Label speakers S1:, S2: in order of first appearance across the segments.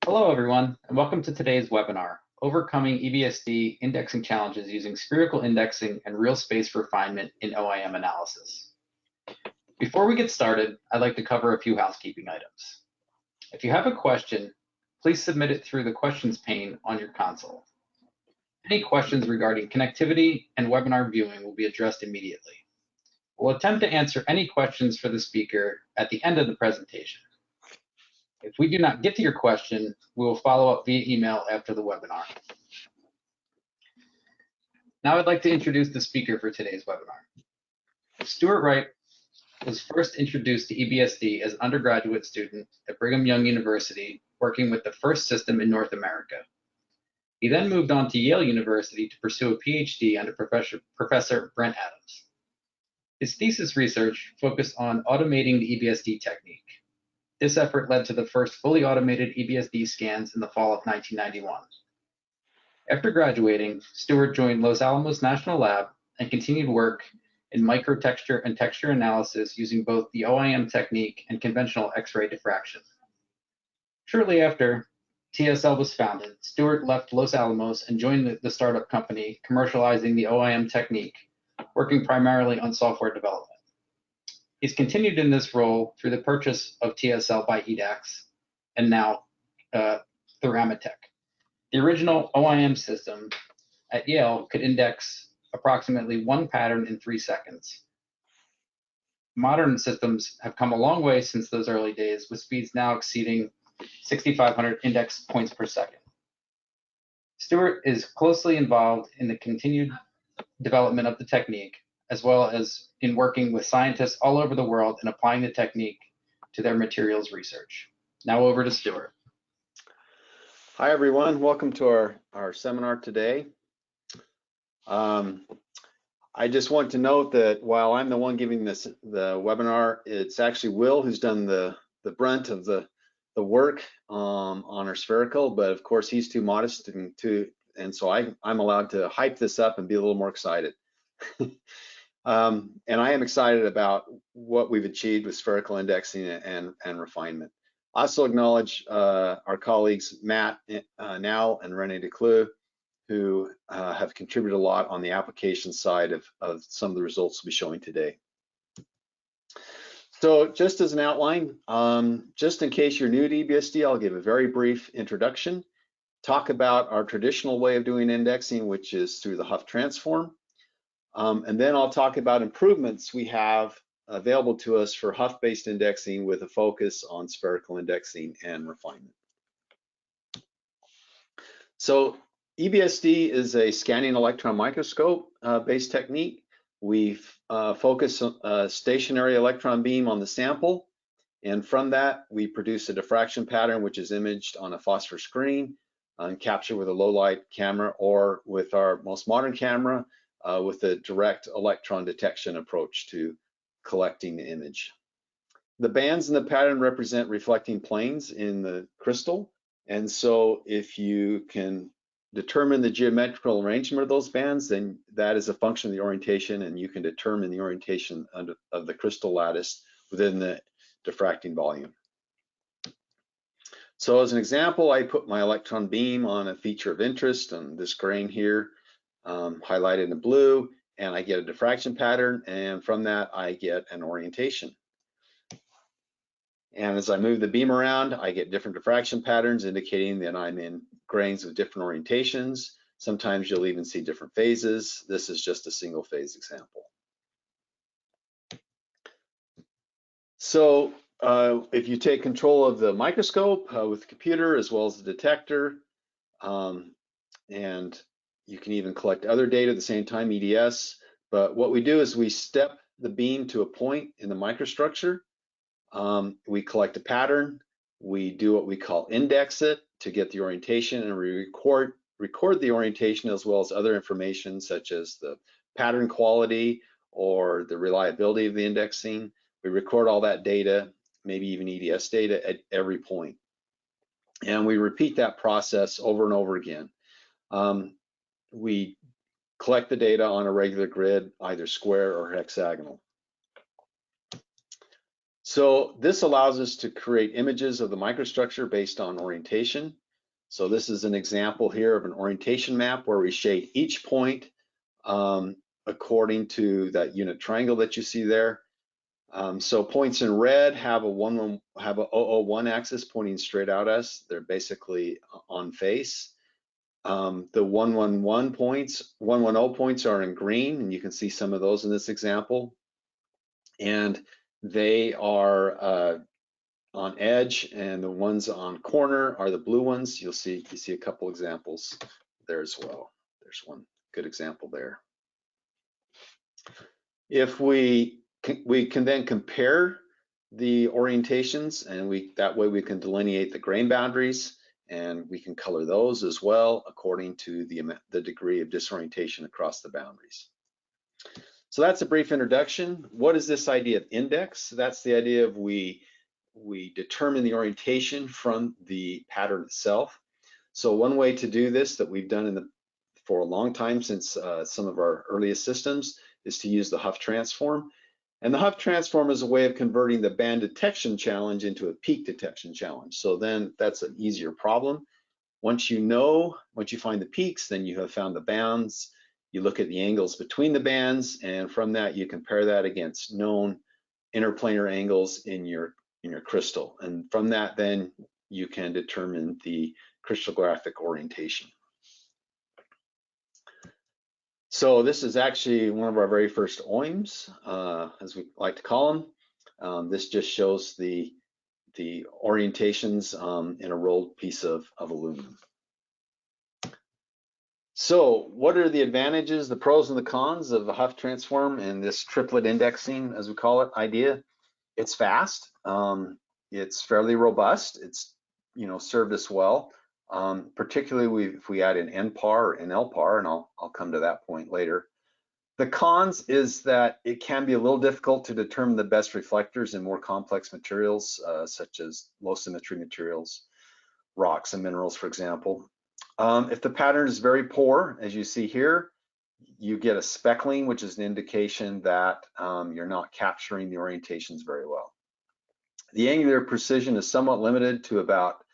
S1: Hello, everyone, and welcome to today's webinar, Overcoming EBSD Indexing Challenges Using Spherical Indexing and Real Space Refinement in OIM Analysis. Before we get started, I'd like to cover a few housekeeping items. If you have a question, please submit it through the questions pane on your console. Any questions regarding connectivity and webinar viewing will be addressed immediately. We'll attempt to answer any questions for the speaker at the end of the presentation. If we do not get to your question, we will follow up via email after the webinar. Now I'd like to introduce the speaker for today's webinar. Stuart Wright was first introduced to EBSD as an undergraduate student at Brigham Young University, working with the first system in North America. He then moved on to Yale University to pursue a PhD under Professor Brent Adams. His thesis research focused on automating the EBSD technique. This effort led to the first fully automated EBSD scans in the fall of 1991. After graduating, Stuart joined Los Alamos National Lab and continued work in microtexture and texture analysis using both the OIM technique and conventional X-ray diffraction. Shortly after TSL was founded, Stuart left Los Alamos and joined the startup company commercializing the OIM technique, working primarily on software development. He's continued in this role through the purchase of TSL by EDAX and now through Amatec. The original OIM system at Yale could index approximately one pattern in 3 seconds. Modern systems have come a long way since those early days, with speeds now exceeding 6,500 index points per second. Stuart is closely involved in the continued development of the technique, as well as in working with scientists all over the world and applying the technique to their materials research. Now over to Stuart.
S2: Hi, everyone. Welcome to our seminar today. I just want to note that while I'm the one giving the webinar, it's actually Will who's done the brunt of the work on our spherical, but of course he's too modest and so I'm allowed to hype this up and be a little more excited. And I am excited about what we've achieved with spherical indexing and refinement. I also acknowledge our colleagues Matt Now and René Decleux, who have contributed a lot on the application side of some of the results we'll be showing today. So just as an outline, just in case you're new to EBSD, I'll give a very brief introduction, talk about our traditional way of doing indexing, which is through the Hough Transform. And then I'll talk about improvements we have available to us for Hough-based indexing with a focus on spherical indexing and refinement. So EBSD is a scanning electron microscope based technique. We focus a stationary electron beam on the sample, and from that we produce a diffraction pattern which is imaged on a phosphor screen and captured with a low light camera, or with our most modern camera with a direct electron detection approach to collecting the image. The bands in the pattern represent reflecting planes in the crystal, and so if you can determine the geometrical arrangement of those bands, then that is a function of the orientation, and you can determine the orientation of the crystal lattice within the diffracting volume. So as an example, I put my electron beam on a feature of interest on this grain here, highlighted in blue, and I get a diffraction pattern, and from that I get an orientation. And as I move the beam around, I get different diffraction patterns indicating that I'm in grains with different orientations. Sometimes you'll even see different phases. This is just a single phase example. So if you take control of the microscope with the computer as well as the detector, and you can even collect other data at the same time, EDS, but what we do is we step the beam to a point in the microstructure. We collect a pattern, we do what we call index it to get the orientation, and we record the orientation as well as other information such as the pattern quality or the reliability of the indexing. We record all that data, maybe even EDS data at every point. And we repeat that process over and over again. We collect the data on a regular grid, either square or hexagonal. So this allows us to create images of the microstructure based on orientation. So this is an example here of an orientation map where we shade each point according to that unit triangle that you see there. So points in red have a 001 axis pointing straight out at us. They're basically on face. The 110 points are in green, and you can see some of those in this example. And they are on edge, and the ones on corner are the blue ones. You see a couple examples there as well. There's one good example there. If we can then compare the orientations, and that way we can delineate the grain boundaries, and we can color those as well according to the degree of disorientation across the boundaries. So that's a brief introduction. What is this idea of index? That's the idea of we determine the orientation from the pattern itself. So one way to do this that we've done for a long time since some of our earliest systems is to use the Hough Transform. And the Hough Transform is a way of converting the band detection challenge into a peak detection challenge. So then that's an easier problem. Once you find the peaks, then you have found the bands. You look at the angles between the bands, and from that you compare that against known interplanar angles in your crystal. And from that, then you can determine the crystallographic orientation. So this is actually one of our very first OIMs, as we like to call them. This just shows the orientations in a rolled piece of aluminum. So what are the advantages, the pros and the cons of the Hough Transform and this triplet indexing, as we call it, idea? It's fast. It's fairly robust. It's served us well. Particularly if we add an NPAR or an LPAR, and I'll come to that point later. The cons is that it can be a little difficult to determine the best reflectors in more complex materials, such as low symmetry materials, rocks and minerals, for example. If the pattern is very poor, as you see here, you get a speckling, which is an indication that you're not capturing the orientations very well. The angular precision is somewhat limited to about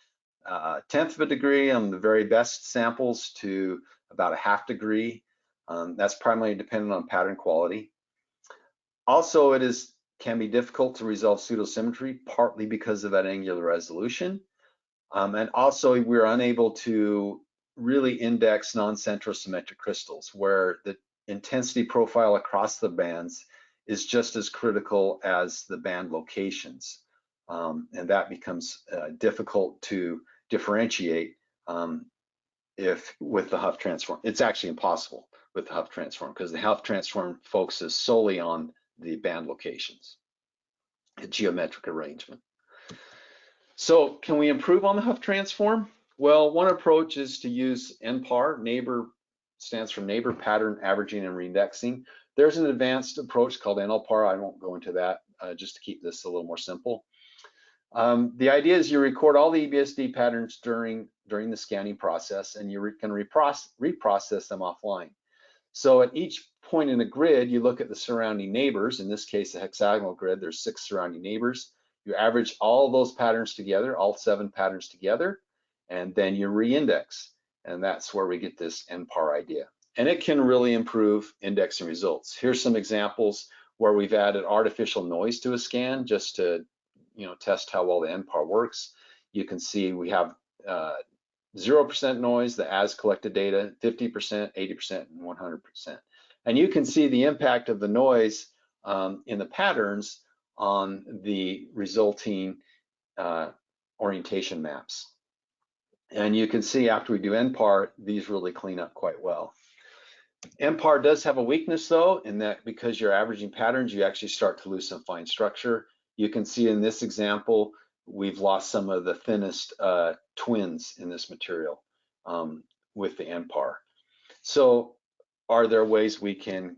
S2: 1/10 of a degree on the very best samples to about 1/2 degree. That's primarily dependent on pattern quality. Also, can be difficult to resolve pseudosymmetry, partly because of that angular resolution. And also, we're unable to really index non-centrosymmetric crystals, where the intensity profile across the bands is just as critical as the band locations. And that becomes difficult to differentiate with the Hough Transform. It's actually impossible with the Hough Transform, because the Hough Transform focuses solely on the band locations, the geometric arrangement. So can we improve on the Hough Transform? Well, one approach is to use NPAR. Neighbor stands for neighbor pattern averaging and reindexing. There's an advanced approach called NLPAR. I won't go into that, just to keep this a little more simple. The idea is you record all the EBSD patterns during the scanning process, and you can reprocess them offline. So at each point in the grid, you look at the surrounding neighbors. In this case, a hexagonal grid, there's 6 surrounding neighbors. You average all those patterns together, all 7 patterns together, and then you reindex. And that's where we get this NPAR idea. And it can really improve indexing results. Here's some examples where we've added artificial noise to a scan just to test how well the NPAR works. You can see we have 0% noise, the as collected data, 50%, 80%, and 100%. And you can see the impact of the noise in the patterns on the resulting orientation maps. And you can see after we do NPAR, these really clean up quite well. NPAR does have a weakness though, in that because you're averaging patterns, you actually start to lose some fine structure. You can see in this example, we've lost some of the thinnest twins in this material with the NPAR. So are there ways we can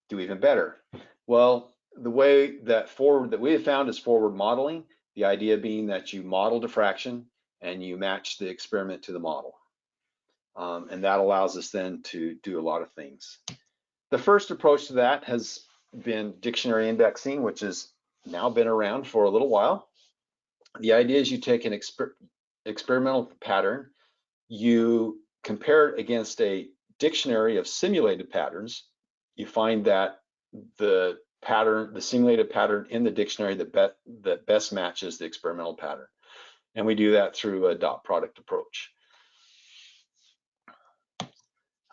S2: do even better? Well, the way that we have found is forward modeling, the idea being that you model diffraction and you match the experiment to the model. And that allows us then to do a lot of things. The first approach to that has been dictionary indexing, which is now been around for a little while. The idea is you take an experimental pattern, you compare it against a dictionary of simulated patterns. You find that the simulated pattern in the dictionary that best matches the experimental pattern. And we do that through a dot product approach.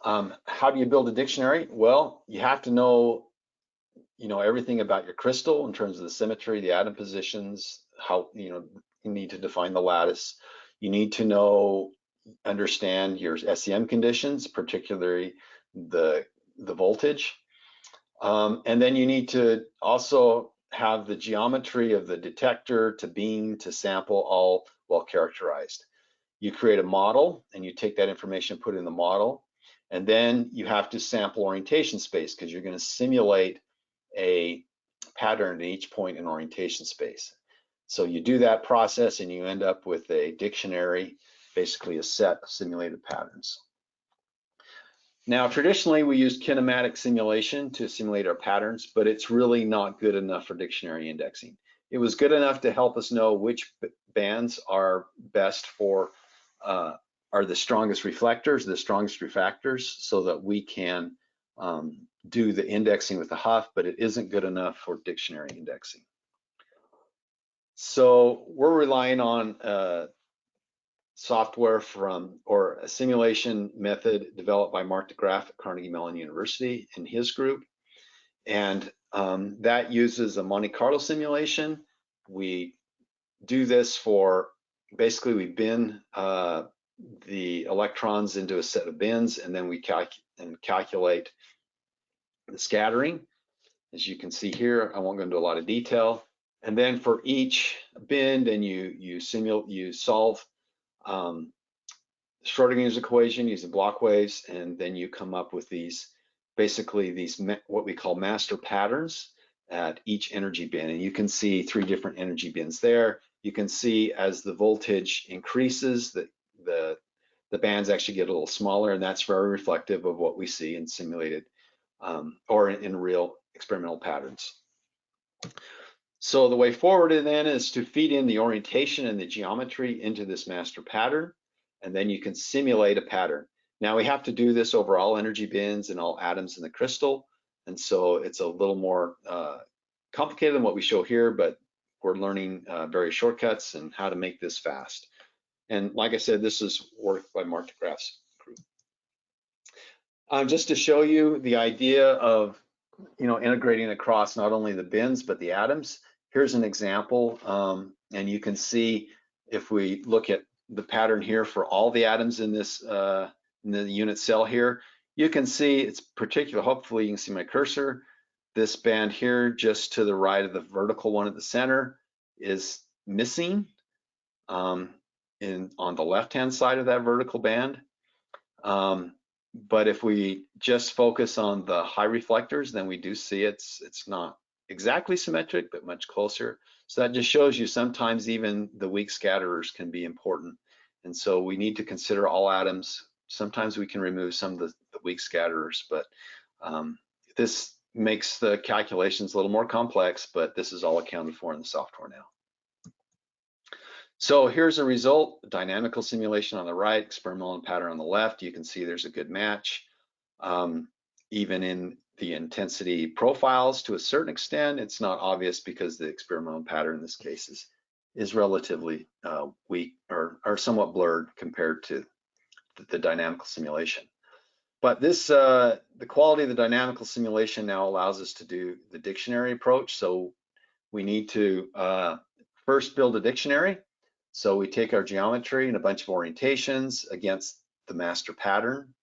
S2: How do you build a dictionary? Well, you have to know, everything about your crystal in terms of the symmetry, the atom positions, how, you need to define the lattice. You need to understand your SEM conditions, particularly the voltage. And then you need to also have the geometry of the detector to beam to sample all well characterized. You create a model and you take that information, put it in the model, and then you have to sample orientation space because you're going to simulate a pattern at each point in orientation space. So you do that process and you end up with a dictionary, basically a set of simulated patterns. Now, traditionally, we use kinematic simulation to simulate our patterns, but it's really not good enough for dictionary indexing. It was good enough to help us know which bands are best for, are the strongest reflectors, the strongest refractors, so that we can do the indexing with the Hough, but it isn't good enough for dictionary indexing. So we're relying on software or a simulation method developed by Mark DeGraff at Carnegie Mellon University in his group. And that uses a Monte Carlo simulation. We do this for, basically we bin the electrons into a set of bins, and then we calculate the scattering. As you can see here, I won't go into a lot of detail. And then for each bin, then you solve Schrodinger's equation using block waves, and then you come up with these, basically these what we call master patterns at each energy bin. And you can see 3 different energy bins there. You can see as the voltage increases, the bands actually get a little smaller, and that's very reflective of what we see in simulated or in real experimental patterns. So the way forward then is to feed in the orientation and the geometry into this master pattern, and then you can simulate a pattern. Now we have to do this over all energy bins and all atoms in the crystal, and so it's a little more complicated than what we show here, but we're learning various shortcuts and how to make this fast. And like I said, this is work by Mark DeGraff's group. Just to show you the idea of integrating across not only the bins but the atoms. Here's an example, and you can see if we look at the pattern here for all the atoms in this in the unit cell here, you can see it's particular. Hopefully you can see my cursor. This band here just to the right of the vertical one at the center is missing on the left-hand side of that vertical band. But if we just focus on the high reflectors, then we do see it's not exactly symmetric, but much closer. So that just shows you sometimes even the weak scatterers can be important. And so we need to consider all atoms. Sometimes we can remove some of the weak scatterers, but this makes the calculations a little more complex, but this is all accounted for in the software now. So here's a result, dynamical simulation on the right, experimental pattern on the left. You can see there's a good match. Even in the intensity profiles, to a certain extent, it's not obvious because the experimental pattern in this case is relatively weak or somewhat blurred compared to the dynamical simulation. But this, the quality of the dynamical simulation now allows us to do the dictionary approach. So we need to first build a dictionary. So we take our geometry and a bunch of orientations against the master pattern,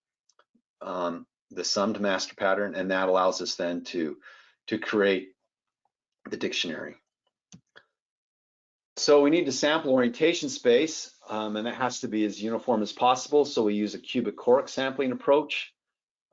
S2: the summed master pattern, and that allows us then to create the dictionary. So we need to sample orientation space, and that has to be as uniform as possible. So we use a cubic Cork sampling approach,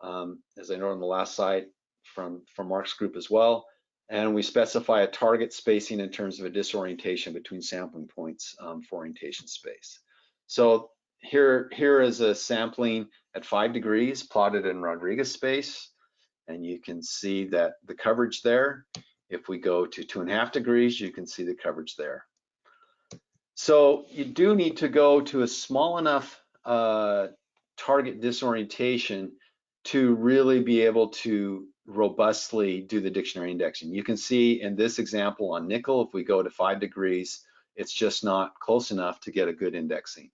S2: as I know on the last slide from Mark's group as well. And we specify a target spacing in terms of a disorientation between sampling points for orientation space. So here is a sampling at 5 degrees plotted in Rodriguez space. And you can see that the coverage there If we go to 2.5 degrees, you can see the coverage there. So you do need to go to a small enough target disorientation to really be able to robustly do the dictionary indexing. You can see in this example on nickel, if we go to 5 degrees, it's just not close enough to get a good indexing.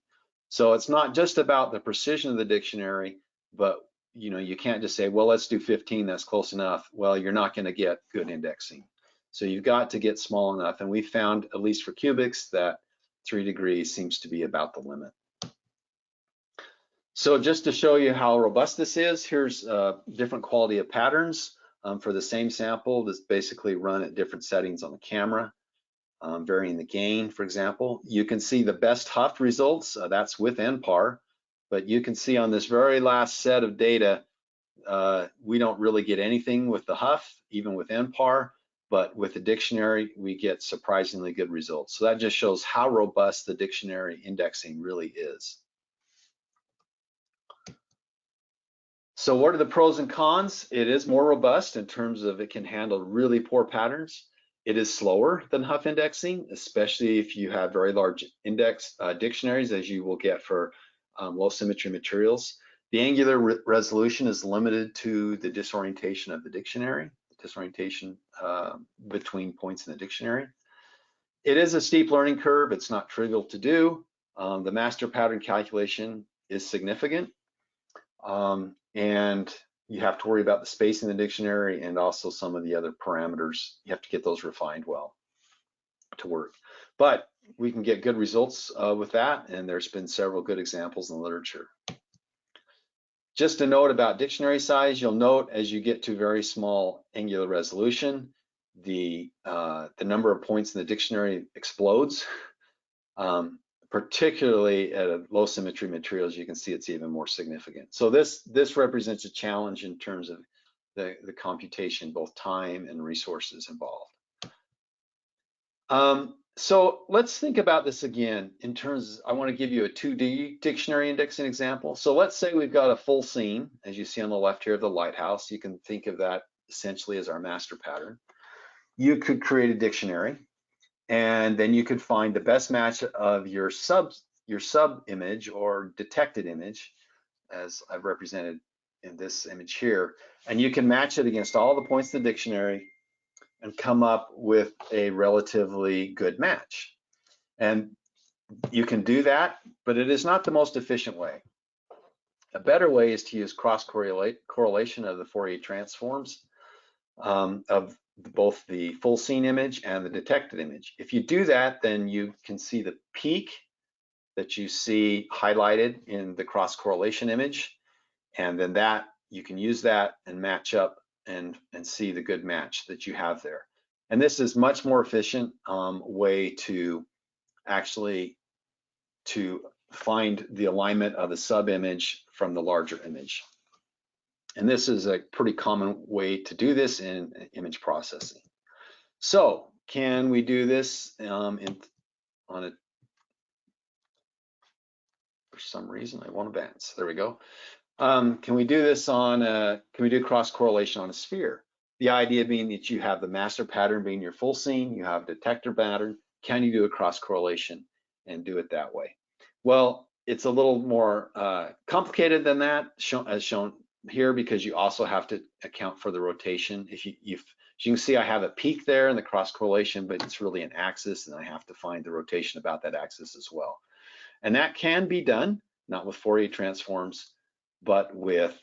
S2: So it's not just about the precision of the dictionary, but you can't just say, well, let's do 15, that's close enough. Well, you're not going to get good indexing. So you've got to get small enough, and we found, at least for cubics, that 3 degrees seems to be about the limit. So just to show you how robust this is, here's different quality of patterns for the same sample that's basically run at different settings on the camera, varying the gain, for example. You can see the best Hough results, that's with NPAR, but you can see on this very last set of data, we don't really get anything with the Hough, even with NPAR, but with the dictionary, we get surprisingly good results. So that just shows how robust the dictionary indexing really is. So what are the pros and cons? It is more robust in terms of it can handle really poor patterns. It is slower than Hough indexing, especially if you have very large index dictionaries, as you will get for low symmetry materials. The angular resolution is limited to the disorientation of the dictionary, disorientation between points in the dictionary. It is a steep learning curve. It's not trivial to do. The master pattern calculation is significant. And you have to worry about the space in the dictionary and also some of the other parameters. You have to get those refined well to work. But we can get good results with that, and there's been several good examples in the literature. Just a note about dictionary size, you'll note as you get to very small angular resolution, the number of points in the dictionary explodes. Particularly at low symmetry materials, you can see it's even more significant. So this represents a challenge in terms of the computation, both time and resources involved. So let's think about this again in terms, I want to give you a 2D dictionary indexing example. So let's say we've got a full scene, as you see on the left here of the lighthouse. You can think of that essentially as our master pattern. You could create a dictionary, and then you could find the best match of your sub image or detected image, as I've represented in this image here, and you can match it against all the points in the dictionary and come up with a relatively good match. And you can do that, but it is not the most efficient way. A better way is to use cross correlation of the Fourier transforms of both the full scene image and the detected image. If you do that, then you can see the peak that you see highlighted in the cross correlation image, and then that you can use that and match up and see the good match that you have there. And this is much more efficient way to actually to find the alignment of the sub image from the larger image. And this is a pretty common way to do this in image processing. So can we do this for some reason I won't advance. There we go. Can we do this on can we do cross correlation on a sphere? The idea being that you have the master pattern being your full scene, you have detector pattern. Can you do a cross correlation and do it that way? Well, it's a little more complicated than that, as shown here, because you also have to account for the rotation. As you can see, I have a peak there in the cross correlation, but it's really an axis, and I have to find the rotation about that axis as well. And that can be done, not with Fourier transforms, but with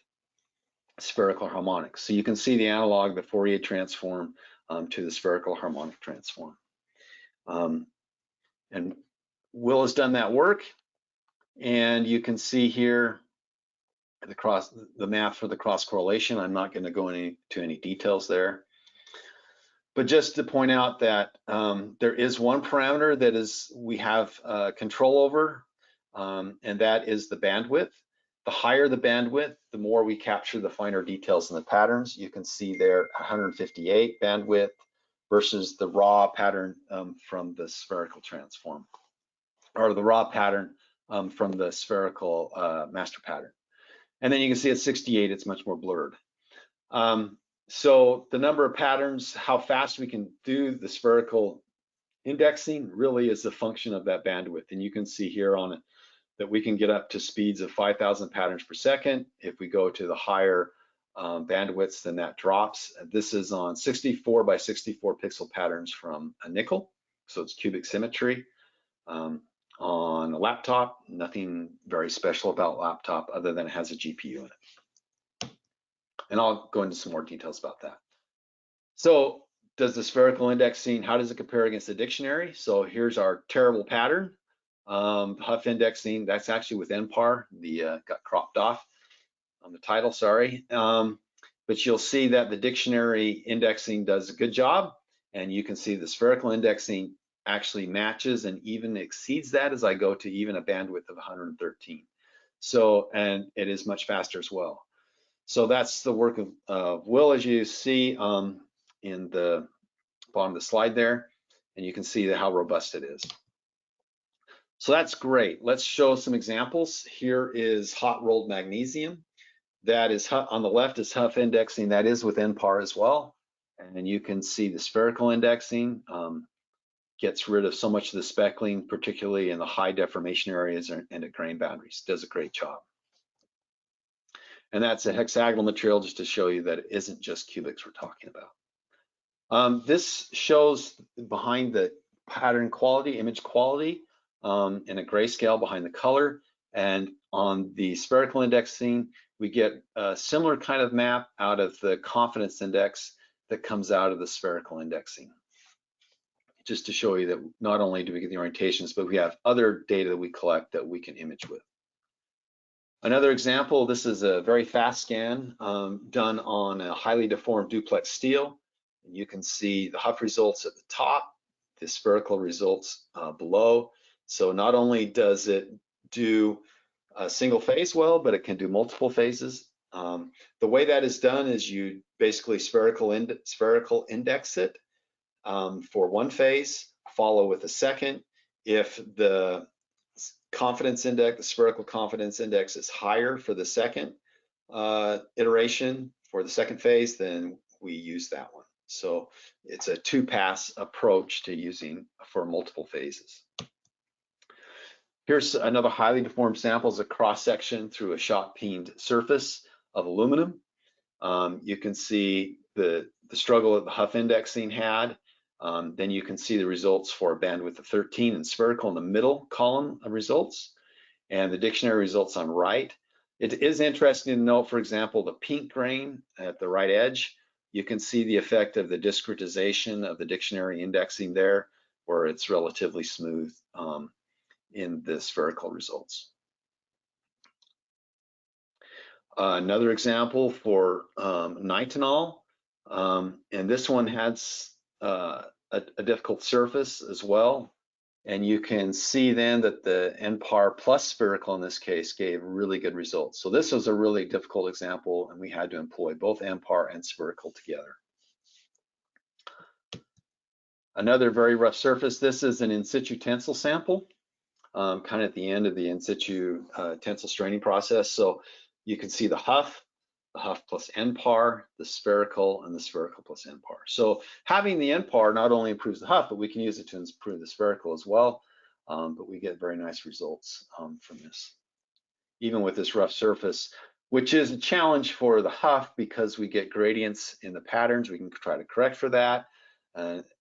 S2: spherical harmonics. So you can see the analog, the Fourier transform to the spherical harmonic transform. And Will has done that work, and you can see here the math for the cross correlation. I'm not going to go into any details there, but just to point out that there is one parameter that we have control over, and that is the bandwidth. The higher the bandwidth, the more we capture the finer details in the patterns. You can see there 158 bandwidth versus the raw pattern from the spherical transform, or the raw pattern from the spherical master pattern. And then you can see at 68, it's much more blurred. So the number of patterns, how fast we can do the spherical indexing really is a function of that bandwidth. And you can see here on it that we can get up to speeds of 5,000 patterns per second. If we go to the higher bandwidths, then that drops. This is on 64 by 64 pixel patterns from a nickel, so it's cubic symmetry. On a laptop, nothing very special about laptop other than it has a GPU in it. And I'll go into some more details about that. So does the spherical indexing, how does it compare against the dictionary? So here's our terrible pattern. Hough indexing, that's actually with NPAR, got cropped off on the title, sorry. But you'll see that the dictionary indexing does a good job, and you can see the spherical indexing actually matches and even exceeds that as I go to even a bandwidth of 113. So, and it is much faster as well. So that's the work of Will, as you see in the bottom of the slide there, and you can see how robust it is. So that's great. Let's show some examples. Here is hot rolled magnesium. That is on the left is Hough indexing. That is with NPAR as well. And you can see the spherical indexing gets rid of so much of the speckling, particularly in the high deformation areas and at grain boundaries. Does a great job. And that's a hexagonal material, just to show you that it isn't just cubics we're talking about. This shows behind the pattern quality, image quality, in a grayscale behind the color. And on the spherical indexing, we get a similar kind of map out of the confidence index that comes out of the spherical indexing. Just to show you that not only do we get the orientations, but we have other data that we collect that we can image with. Another example, this is a very fast scan done on a highly deformed duplex steel. You can see the Hough results at the top, the spherical results below. So not only does it do a single phase well, but it can do multiple phases. The way that is done is you basically spherical index it for one phase, follow with a second. If the confidence index, the spherical confidence index is higher for the second iteration for the second phase, then we use that one. So it's a two-pass approach to using for multiple phases. Here's another highly deformed sample, is a cross-section through a shot-peened surface of aluminum. You can see the struggle that the Hough indexing had. Then you can see the results for a bandwidth of 13 and spherical in the middle column of results, and the dictionary results on right. It is interesting to note, for example, the pink grain at the right edge. You can see the effect of the discretization of the dictionary indexing there, where it's relatively smooth in the spherical results. Another example for nitinol, and this one has a difficult surface as well. And you can see then that the NPAR plus spherical in this case gave really good results. So this was a really difficult example, and we had to employ both NPAR and spherical together. Another very rough surface, this is an in situ tensile sample, kind of at the end of the in situ tensile straining process. So you can see the Hough plus NPAR, the spherical, and the spherical plus NPAR. So having the NPAR not only improves the Hough, but we can use it to improve the spherical as well. But we get very nice results from this, even with this rough surface, which is a challenge for the Hough because we get gradients in the patterns. We can try to correct for that.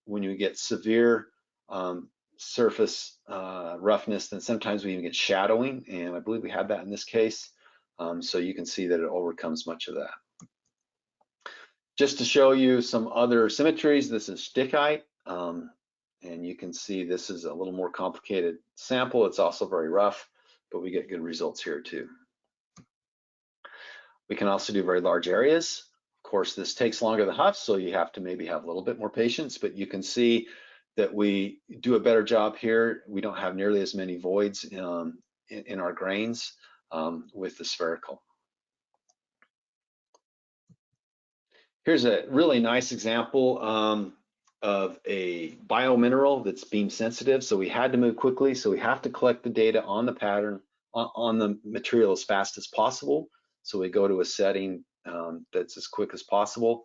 S2: When you get severe surface roughness, then sometimes we even get shadowing, and I believe we had that in this case. So you can see that it overcomes much of that. Just to show you some other symmetries, this is stickite, and you can see this is a little more complicated sample. It's also very rough, but we get good results here too. We can also do very large areas. Of course, this takes longer than Hough, so you have to maybe have a little bit more patience, but you can see that we do a better job here. We don't have nearly as many voids in our grains with the spherical. Here's a really nice example of a biomineral that's beam sensitive. So we had to move quickly. So we have to collect the data on the pattern, on the material as fast as possible. So we go to a setting that's as quick as possible.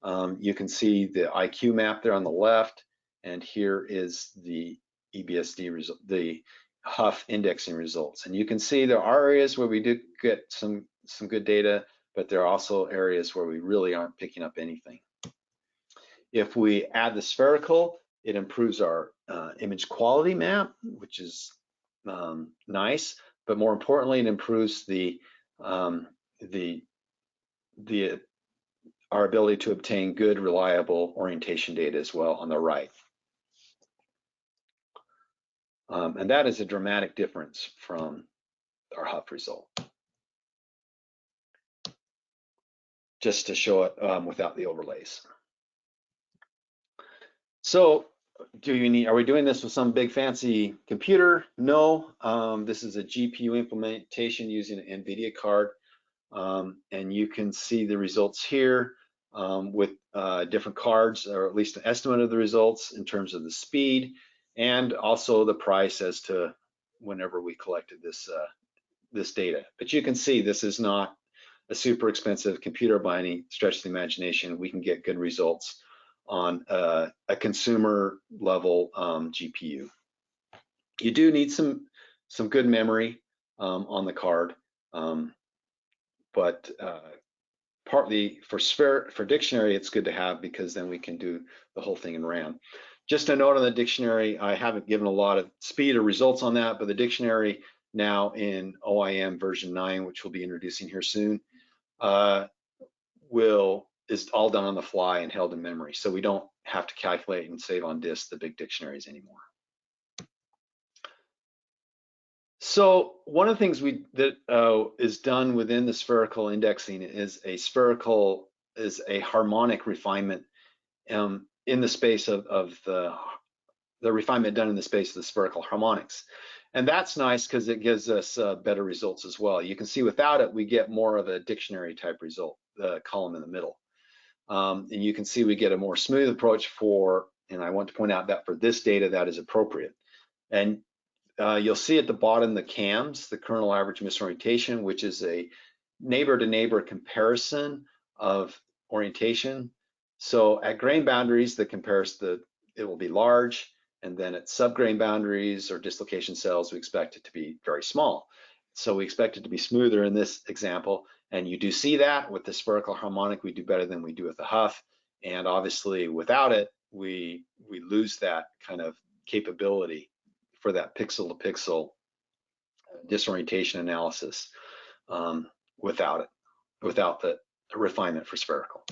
S2: You can see the IQ map there on the left, and here is the EBSD result, the Hough indexing results. And you can see there are areas where we do get some good data, but there are also areas where we really aren't picking up anything. If we add the spherical, it improves our image quality map, which is nice, but more importantly, it improves our ability to obtain good, reliable orientation data as well on the right. And that is a dramatic difference from our Hough result. Just to show it without the overlays. So are we doing this with some big fancy computer? No, this is a GPU implementation using an NVIDIA card. And you can see the results here with different cards, or at least an estimate of the results in terms of the speed, and also the price as to whenever we collected this data. But you can see this is not a super expensive computer by any stretch of the imagination. We can get good results on a consumer level GPU. You do need some good memory on the card, but partly for dictionary, it's good to have, because then we can do the whole thing in RAM. Just a note on the dictionary, I haven't given a lot of speed or results on that, but the dictionary now in OIM version 9, which we'll be introducing here soon, is all done on the fly and held in memory. So we don't have to calculate and save on disk the big dictionaries anymore. So one of the things that is done within the spherical indexing is a harmonic refinement in the space of the refinement done in the space of the spherical harmonics. And that's nice because it gives us better results as well. You can see without it, we get more of a dictionary type result, the column in the middle. And you can see we get a more smooth approach and I want to point out that for this data, that is appropriate. And you'll see at the bottom the CAMS, the kernel average misorientation, which is a neighbor-to-neighbor comparison of orientation. So at grain boundaries, it will be large, and then at subgrain boundaries or dislocation cells, we expect it to be very small. So we expect it to be smoother in this example, and you do see that with the spherical harmonic, we do better than we do with the Hough, and obviously without it, we lose that kind of capability for that pixel-to-pixel disorientation analysis without the refinement for spherical.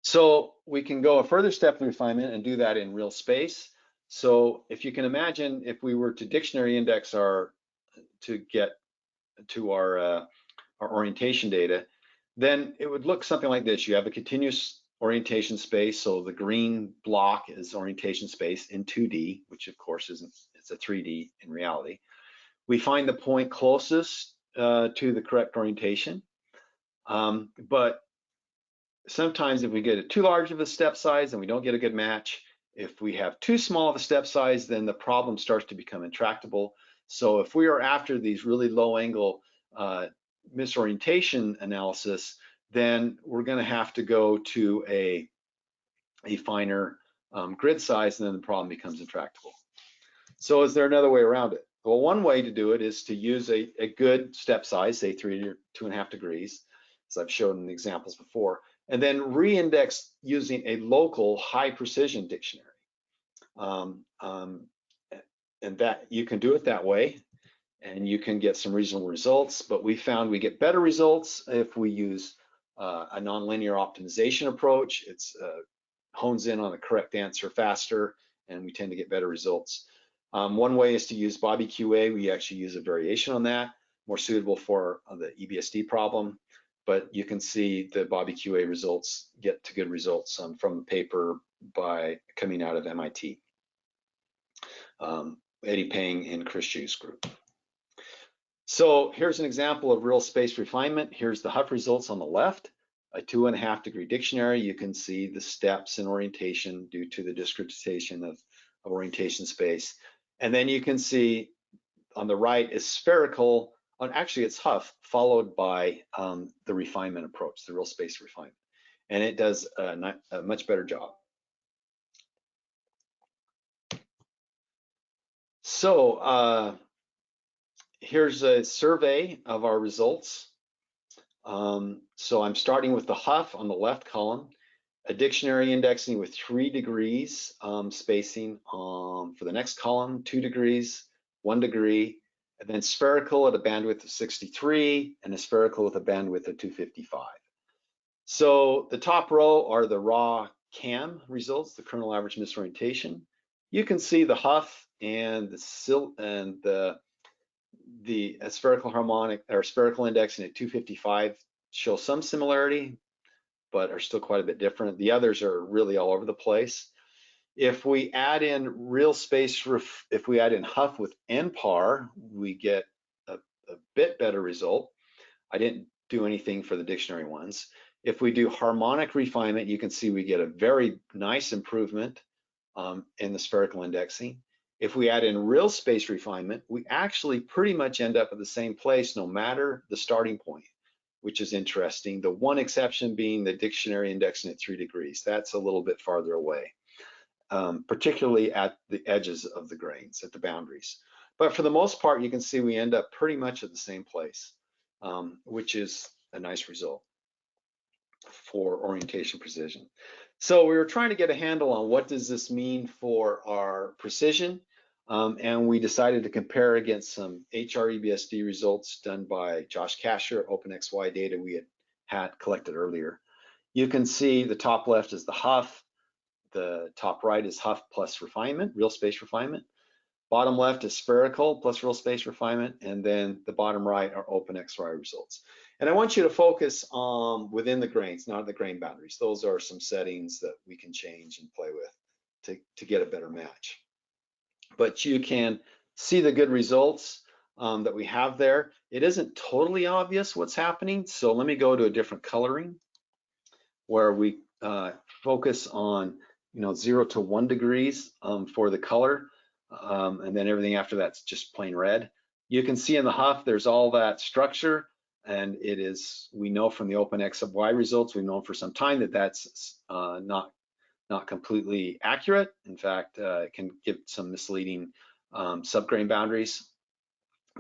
S2: So we can go a further step in refinement and do that in real space. So if you can imagine, if we were to dictionary index to get to our orientation data, then it would look something like this. You have a continuous orientation space, so the green block is orientation space in 2D, which of course it's a 3D in reality. We find the point closest to the correct orientation, but sometimes if we get it too large of a step size, then we don't get a good match. If we have too small of a step size, then the problem starts to become intractable. So if we are after these really low angle misorientation analysis, then we're going to have to go to a finer grid size, and then the problem becomes intractable. So is there another way around it? Well, one way to do it is to use a good step size, say 3 or 2.5 degrees, as I've shown in the examples before, and then re-index using a local high precision dictionary. And that you can do it that way, and you can get some reasonable results, but we found we get better results if we use a nonlinear optimization approach. It's hones in on the correct answer faster, and we tend to get better results. One way is to use Bobby QA. We actually use a variation on that, more suitable for the EBSD problem, but you can see the Bobby QA results get to good results from the paper coming out of MIT. Eddie Peng and Chris Yu's group. So here's an example of real space refinement. Here's the Hough results on the left, a 2.5 degree dictionary. You can see the steps in orientation due to the discretization of orientation space. And then you can see on the right is spherical, actually it's Hough, followed by the refinement approach, the real space refinement. and it does a much better job. So here's a survey of our results. So I'm starting with the Hough on the left column, a dictionary indexing with 3 degrees spacing for the next column, 2 degrees, 1 degree, and then spherical at a bandwidth of 63 and a spherical with a bandwidth of 255. So the top row are the raw CAM results, the kernel average misorientation. You can see the Hough and the spherical harmonic or spherical indexing at 255 show some similarity, but are still quite a bit different. The others are really all over the place. If we add in real space, if we add in Hough with NPAR, we get a bit better result. I didn't do anything for the dictionary ones. If we do harmonic refinement, you can see we get a very nice improvement in the spherical indexing. If we add in real space refinement, we actually pretty much end up at the same place no matter the starting point, which is interesting. The one exception being the dictionary indexing at 3 degrees. That's a little bit farther away, particularly at the edges of the grains, at the boundaries. But for the most part, you can see we end up pretty much at the same place, which is a nice result for orientation precision. So we were trying to get a handle on what does this mean for our precision, and we decided to compare against some HR EBSD results done by Josh Kasher at OpenXY data we had collected earlier. You can see the top left is the Hough, the top right is Hough plus refinement, real space refinement. Bottom left is spherical plus real space refinement, and then the bottom right are OpenXY results. And I want you to focus on within the grains, not the grain boundaries. Those are some settings that we can change and play with to get a better match. But you can see the good results that we have there. It isn't totally obvious what's happening, so let me go to a different coloring where we focus on 0 to 1 degrees for the color. And then everything after that's just plain red. You can see in the Hough, there's all that structure, and it is, we know from the OpenXY results, we've known for some time that that's not completely accurate. In fact, it can give some misleading subgrain boundaries.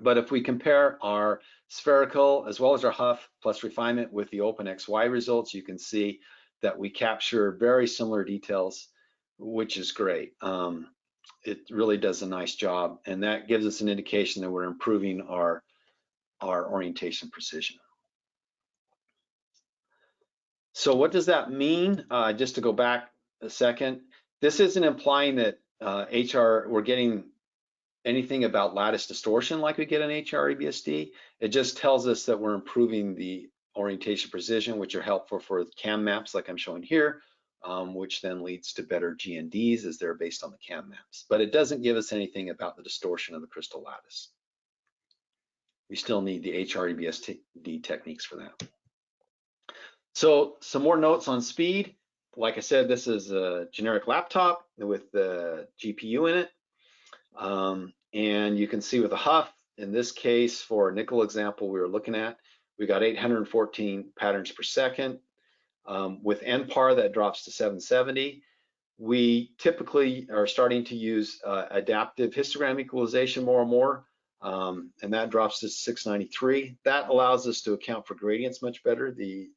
S2: But if we compare our spherical as well as our Hough plus refinement with the OpenXY results, you can see that we capture very similar details, which is great. It really does a nice job, and that gives us an indication that we're improving our orientation precision. So what does that mean? Just to go back a second, this isn't implying that we're getting anything about lattice distortion like we get in HR EBSD. It just tells us that we're improving the orientation precision, which are helpful for CAM maps like I'm showing here, which then leads to better GNDs as they're based on the CAM maps. But it doesn't give us anything about the distortion of the crystal lattice. We still need the HR EBSD techniques for that. So some more notes on speed. Like I said, this is a generic laptop with the GPU in it. And you can see with the Hough, in this case, for a nickel example we were looking at, we got 814 patterns per second. With NPAR, that drops to 770. We typically are starting to use adaptive histogram equalization more and more, and that drops to 693. That allows us to account for gradients much better, the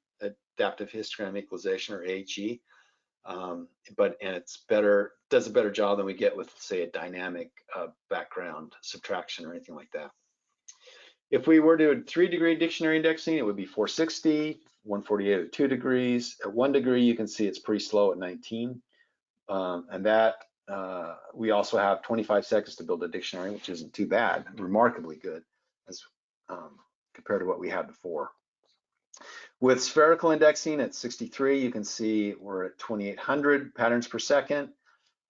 S2: adaptive histogram equalization, or AHE. And it's better, does a better job than we get with, say, a dynamic background subtraction or anything like that. If we were to do 3-degree dictionary indexing, it would be 460, 148 at 2 degrees. At 1 degree, you can see it's pretty slow at 19. And that we also have 25 seconds to build a dictionary, which isn't too bad, remarkably good as compared to what we had before. With spherical indexing at 63, you can see we're at 2,800 patterns per second.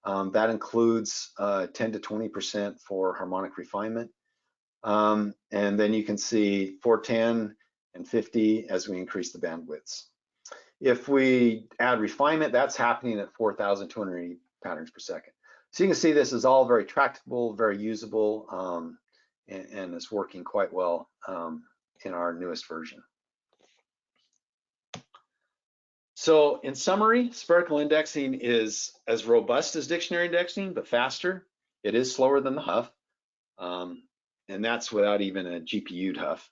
S2: That includes 10 to 20% for harmonic refinement. And then you can see 410 and 50 as we increase the bandwidths. If we add refinement, that's happening at 4,280 patterns per second. So you can see this is all very tractable, very usable, and is working quite well in our newest version. So in summary, spherical indexing is as robust as dictionary indexing, but faster. It is slower than the Hough, and that's without even a GPU'd Hough.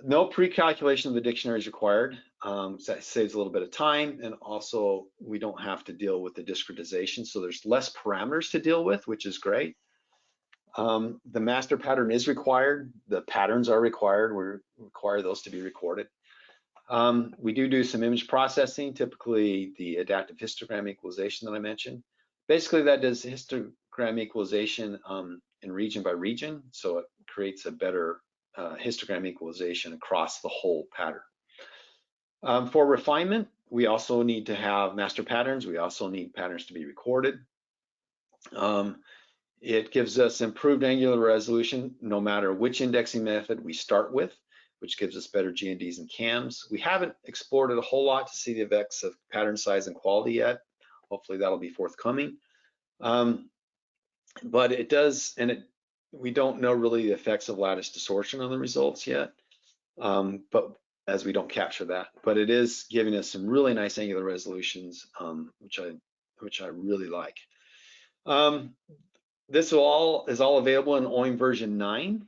S2: No pre-calculation of the dictionary is required. So that saves a little bit of time, and also we don't have to deal with the discretization, so there's less parameters to deal with, which is great. The master pattern is required. The patterns are required. We require those to be recorded. We do some image processing, typically the adaptive histogram equalization that I mentioned. Basically, that does histogram equalization in region by region, so it creates a better histogram equalization across the whole pattern. For refinement, we also need to have master patterns. We also need patterns to be recorded. It gives us improved angular resolution no matter which indexing method we start with, which gives us better GNDs and CAMs. We haven't explored it a whole lot to see the effects of pattern size and quality yet. Hopefully that'll be forthcoming. But it does, and we don't know really the effects of lattice distortion on the results yet, but as we don't capture that. But it is giving us some really nice angular resolutions, which I really like. This is all available in OIM version 9.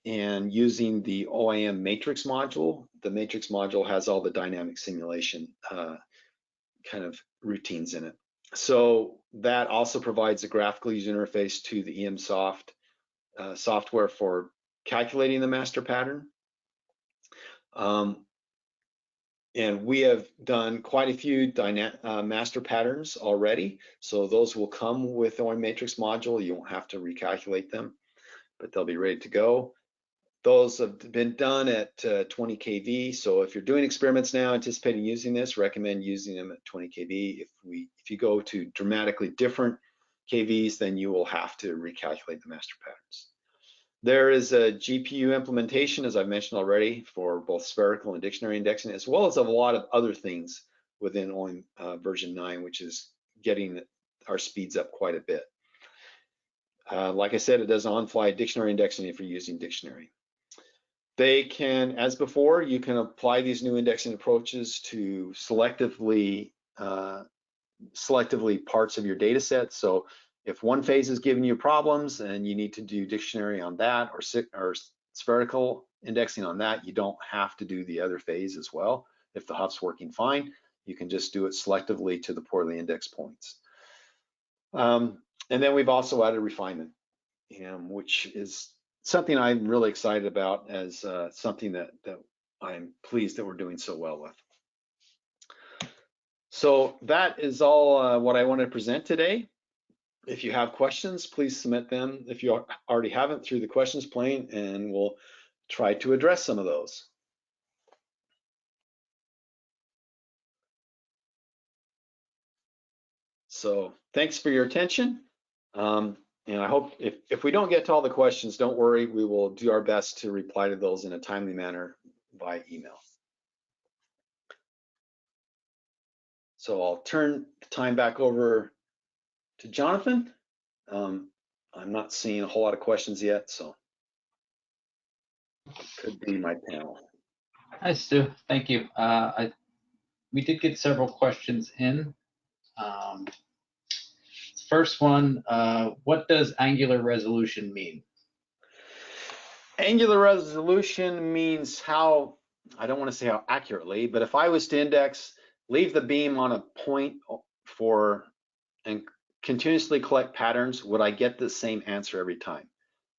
S2: And using the OIM matrix module. The matrix module has all the dynamic simulation kind of routines in it. So that also provides a graphical user interface to the EMSoft software for calculating the master pattern. And we have done quite a few master patterns already. So those will come with the OIM matrix module. You won't have to recalculate them, but they'll be ready to go. Those have been done at 20 kV. So if you're doing experiments now, anticipating using this, recommend using them at 20 kV. If you go to dramatically different kVs, then you will have to recalculate the master patterns. There is a GPU implementation, as I've mentioned already, for both spherical and dictionary indexing, as well as a lot of other things within OIM version 9, which is getting our speeds up quite a bit. Like I said, it does on-fly dictionary indexing if you're using dictionary. They can, as before, you can apply these new indexing approaches to selectively parts of your data set. So if one phase is giving you problems and you need to do dictionary on that or spherical indexing on that, you don't have to do the other phase as well. If the Hough's working fine, you can just do it selectively to the poorly indexed points. And then we've also added refinement, which is something I'm really excited about as something that I'm pleased that we're doing so well with. So that is all what I want to present today. If you have questions, please submit them if you already haven't through the questions pane, and we'll try to address some of those. So thanks for your attention. And I hope if we don't get to all the questions, don't worry, we will do our best to reply to those in a timely manner by email. So I'll turn the time back over to Jonathan. I'm not seeing a whole lot of questions yet, so could be my panel.
S1: Hi, Stu. Thank you. We did get several questions in. First one, what does angular resolution mean?
S2: Angular resolution means how, I don't want to say how accurately, but if I was to index, leave the beam on a point and continuously collect patterns, would I get the same answer every time?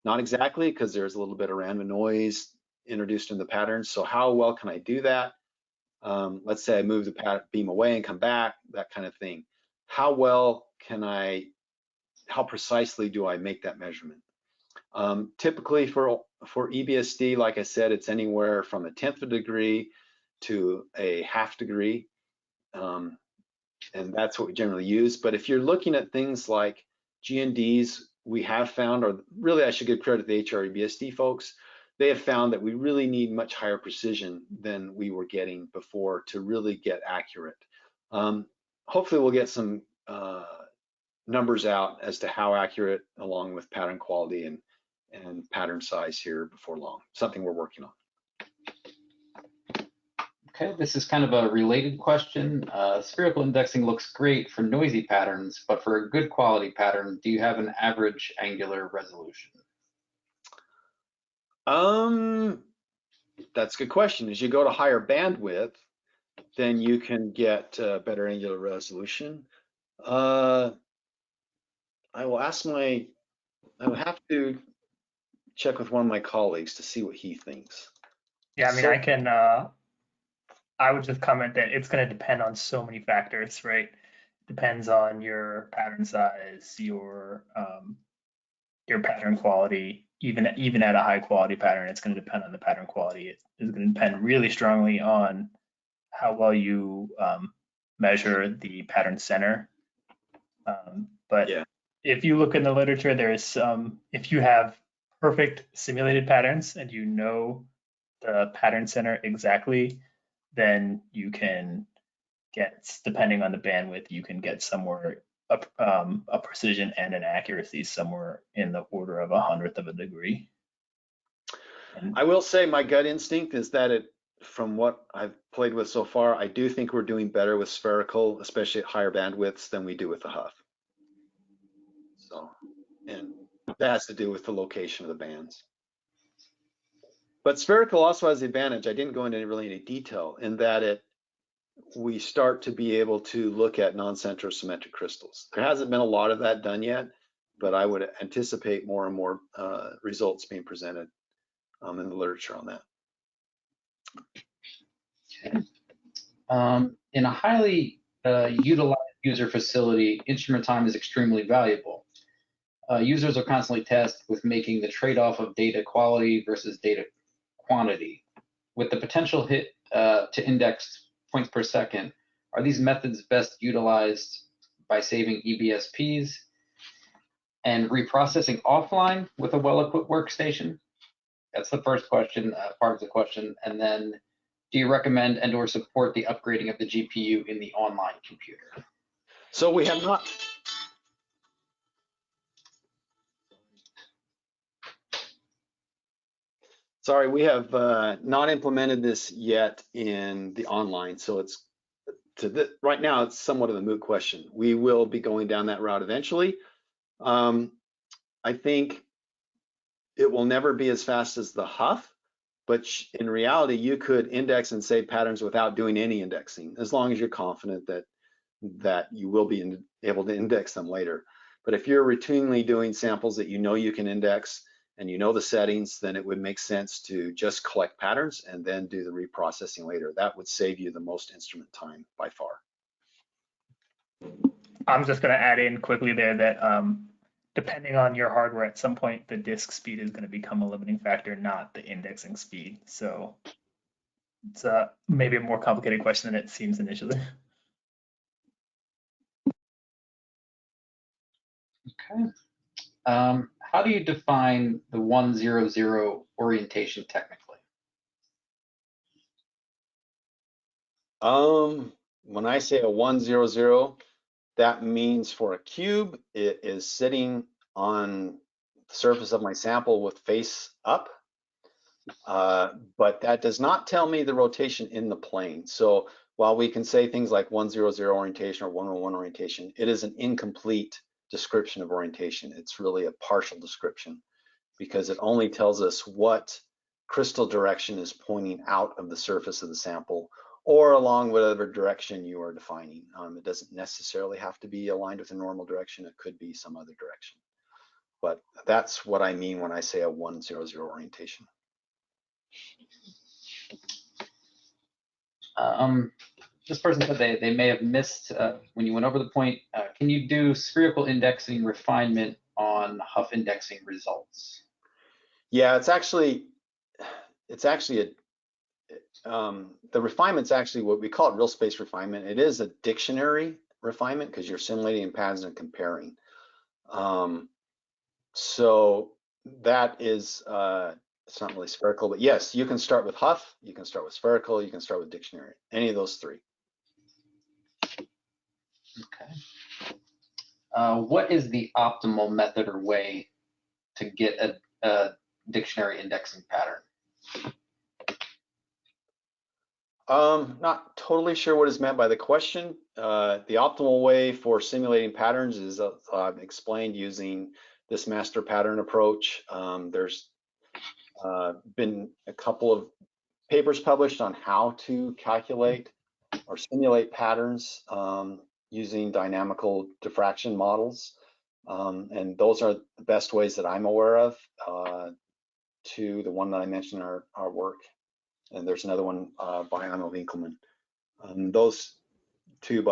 S2: Not exactly, because there's a little bit of random noise introduced in the pattern. So how well can I do that? Let's say I move the beam away and come back, that kind of thing. How well can how precisely do I make that measurement? Typically for EBSD, like I said, it's anywhere from 1/10 of a degree to 1/2 degree. And that's what we generally use. But if you're looking at things like GNDs, we have found, or really I should give credit to the HREBSD folks, they have found that we really need much higher precision than we were getting before to really get accurate. Hopefully we'll get some numbers out as to how accurate, along with pattern quality and pattern size here before long, something we're working on.
S1: Okay, this is kind of a related question. Spherical indexing looks great for noisy patterns, but for a good quality pattern, do you have an average angular resolution?
S2: That's a good question. As you go to higher bandwidth, then you can get better angular resolution. I will have to check with one of my colleagues to see what he thinks.
S3: Yeah, I mean,
S2: So-
S3: I would just comment that it's going to depend on so many factors, right? Depends on your pattern size, your pattern quality. Even at a high quality pattern, it's going to depend on the pattern quality. It is going to depend really strongly on how well you measure the pattern center. But
S2: Yeah.
S3: if you look in the literature, there's if you have perfect simulated patterns and you know the pattern center exactly, then you can get, depending on the bandwidth, you can get somewhere a precision and an accuracy somewhere in the order of 1/100 of a degree. And
S2: I will say my gut instinct is that from what I've played with so far, I do think we're doing better with spherical, especially at higher bandwidths, than we do with the Hough. So, and that has to do with the location of the bands. But spherical also has the advantage, I didn't go into really any detail, in that we start to be able to look at non-centrosymmetric crystals. There hasn't been a lot of that done yet, but I would anticipate more and more results being presented in the literature on that.
S1: Okay. In a highly utilized user facility, instrument time is extremely valuable. Users are constantly tasked with making the trade-off of data quality versus data quantity. With the potential hit to index points per second, are these methods best utilized by saving EBSPs and reprocessing offline with a well-equipped workstation? That's the first question, part of the question. And then, do you recommend and or support the upgrading of the GPU in the online computer?
S2: So we have not. Sorry, we have not implemented this yet in the online, so it's right now it's somewhat of a moot question. We will be going down that route eventually. I think it will never be as fast as the Hough, but in reality, you could index and save patterns without doing any indexing, as long as you're confident that you will be able to index them later. But if you're routinely doing samples that you know you can index and you know the settings, then it would make sense to just collect patterns and then do the reprocessing later. That would save you the most instrument time by far.
S3: I'm just going to add in quickly there that depending on your hardware, at some point the disk speed is going to become a limiting factor, not the indexing speed. So it's maybe a more complicated question than it seems initially.
S1: Okay. How do you define the 100 orientation technically?
S2: When I say a 100, that means for a cube, it is sitting on the surface of my sample with face up. But that does not tell me the rotation in the plane. So while we can say things like 100 orientation or 101 orientation, it is an incomplete description of orientation. It's really a partial description because it only tells us what crystal direction is pointing out of the surface of the sample or along whatever direction you are defining. It doesn't necessarily have to be aligned with a normal direction. It could be some other direction. But that's what I mean when I say a 100 orientation.
S1: This person said they may have missed when you went over the point. Can you do spherical indexing refinement on Hough indexing results?
S2: Yeah, it's actually the refinement's actually what we call it real space refinement. It is a dictionary refinement because you're simulating patterns and comparing. So that is it's not really spherical, but yes, you can start with Hough, you can start with spherical, you can start with dictionary, any of those three.
S1: Okay. What is the optimal method or way to get a dictionary indexing pattern?
S2: Not totally sure what is meant by the question. The optimal way for simulating patterns is explained using this master pattern approach. There's been a couple of papers published on how to calculate or simulate patterns using dynamical diffraction models. And those are the best ways that I'm aware of to the one that I mentioned in our work. And there's another one by Anna Winkelmann. Those two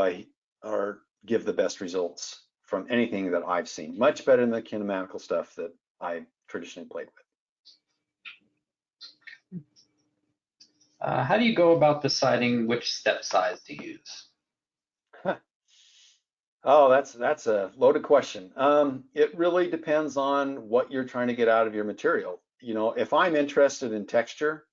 S2: give the best results from anything that I've seen. Much better than the kinematical stuff that I traditionally played with.
S1: How do you go about deciding which step size to use?
S2: Oh, that's a loaded question. It really depends on what you're trying to get out of your material. You know, if I'm interested in texture,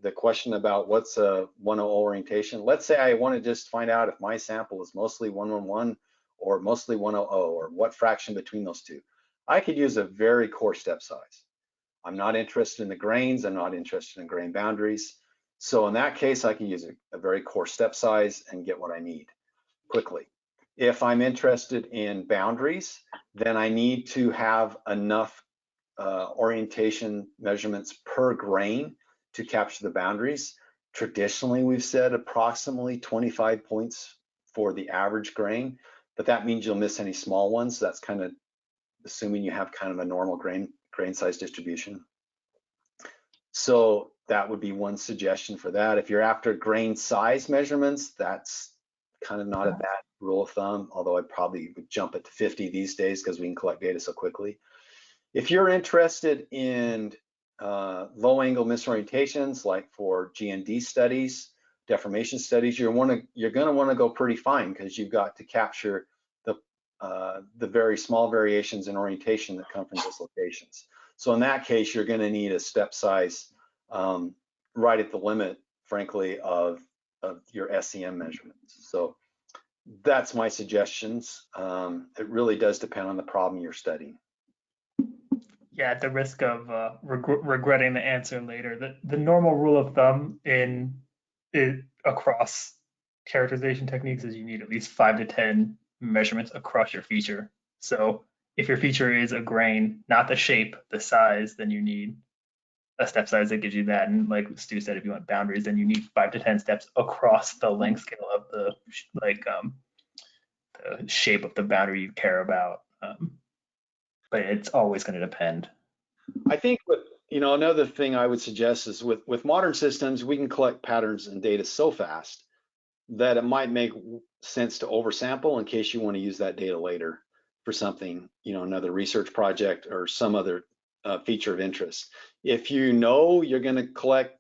S2: the question about what's a 100 orientation, let's say I want to just find out if my sample is mostly 111 or mostly 100, or what fraction between those two. I could use a very coarse step size. I'm not interested in the grains. I'm not interested in grain boundaries. So in that case, I can use a very coarse step size and get what I need quickly. If I'm interested in boundaries, then I need to have enough orientation measurements per grain to capture the boundaries. Traditionally, we've said approximately 25 points for the average grain, but that means you'll miss any small ones. That's kind of assuming you have kind of a normal grain size distribution. So that would be one suggestion for that. If you're after grain size measurements, that's kind of not a bad rule of thumb, although I probably would jump it to 50 these days because we can collect data so quickly. If you're interested in low angle misorientations, like for GND studies, deformation studies, you're going to want to go pretty fine because you've got to capture the very small variations in orientation that come from dislocations. So in that case, you're going to need a step size right at the limit, frankly, of your SEM measurements. So that's my suggestions. It really does depend on the problem you're studying.
S3: Yeah, at the risk of regretting the answer later, the normal rule of thumb across characterization techniques is you need at least 5 to 10 measurements across your feature. So if your feature is a grain, not the shape, the size, then you need a step size that gives you that. And like Stu said, if you want boundaries, then you need 5 to 10 steps across the length scale of the shape of the boundary you care about. But it's always going to depend.
S2: I think another thing I would suggest is with modern systems, we can collect patterns and data so fast that it might make sense to oversample in case you want to use that data later for something, another research project or some other feature of interest. If you know you're going to collect,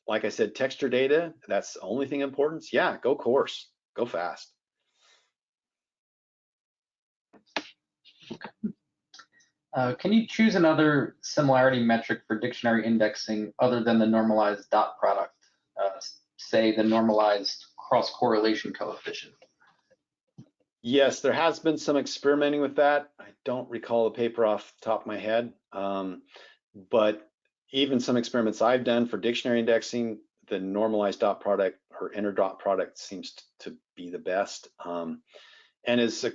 S2: like I said, texture data, that's the only thing important. Yeah, go coarse, go fast.
S1: Can you choose another similarity metric for dictionary indexing other than the normalized dot product, say the normalized cross-correlation coefficient?
S2: Yes, there has been some experimenting with that. I don't recall the paper off the top of my head, but even some experiments I've done for dictionary indexing, the normalized dot product or inner dot product seems to be the best, and is a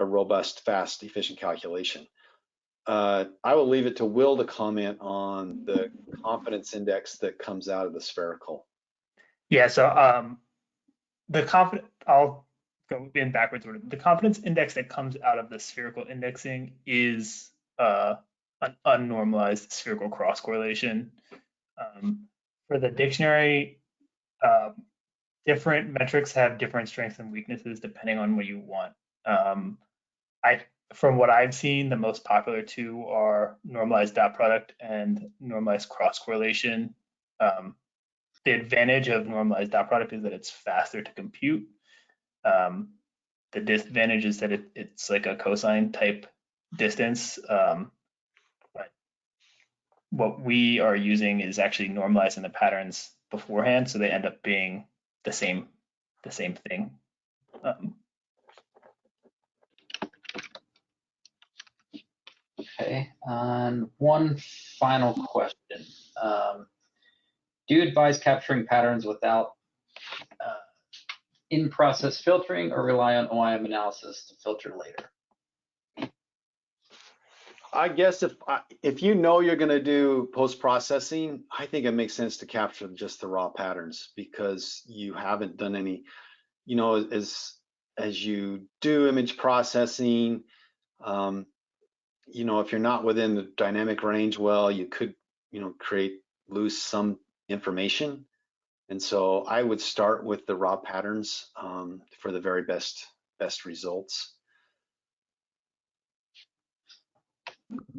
S2: robust, fast, efficient calculation. I will leave it to Will to comment on the confidence index that comes out of the spherical.
S3: Yeah, so I'll go in backwards order. The confidence index that comes out of the spherical indexing is an unnormalized spherical cross correlation. For the dictionary, different metrics have different strengths and weaknesses depending on what you want. From what I've seen, the most popular two are normalized dot product and normalized cross correlation. The advantage of normalized dot product is that it's faster to compute. The disadvantage is that it's like a cosine type distance. But what we are using is actually normalizing the patterns beforehand, so they end up being the same thing.
S1: Okay, and one final question. Do you advise capturing patterns without in-process filtering, or rely on OIM analysis to filter later?
S2: I guess if you know you're going to do post-processing, I think it makes sense to capture just the raw patterns, because you haven't done any, you know, as you do image processing, you know, if you're not within the dynamic range, well, you could, you know, lose some information. And so I would start with the raw patterns for the very best results.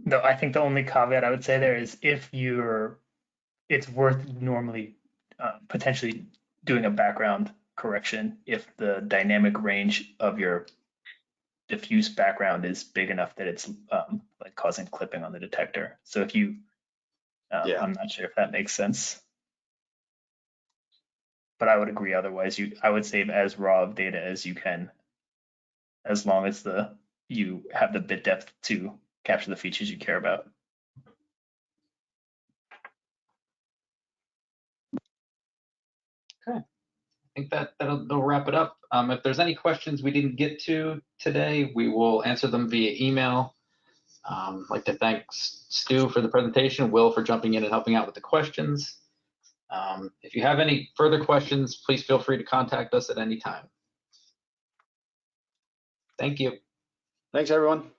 S3: No, I think the only caveat I would say there is if it's worth normally potentially doing a background correction if the dynamic range of your diffuse background is big enough that it's like causing clipping on the detector. So if you,
S2: Yeah.
S3: I'm not sure if that makes sense, but I would agree. Otherwise, I would save as raw of data as you can, as long as you have the bit depth to capture the features you care about.
S1: Okay, I think that'll wrap it up. If there's any questions we didn't get to today, we will answer them via email. I'd like to thank Stu for the presentation, Will for jumping in and helping out with the questions. If you have any further questions, please feel free to contact us at any time. Thank you.
S2: Thanks, everyone.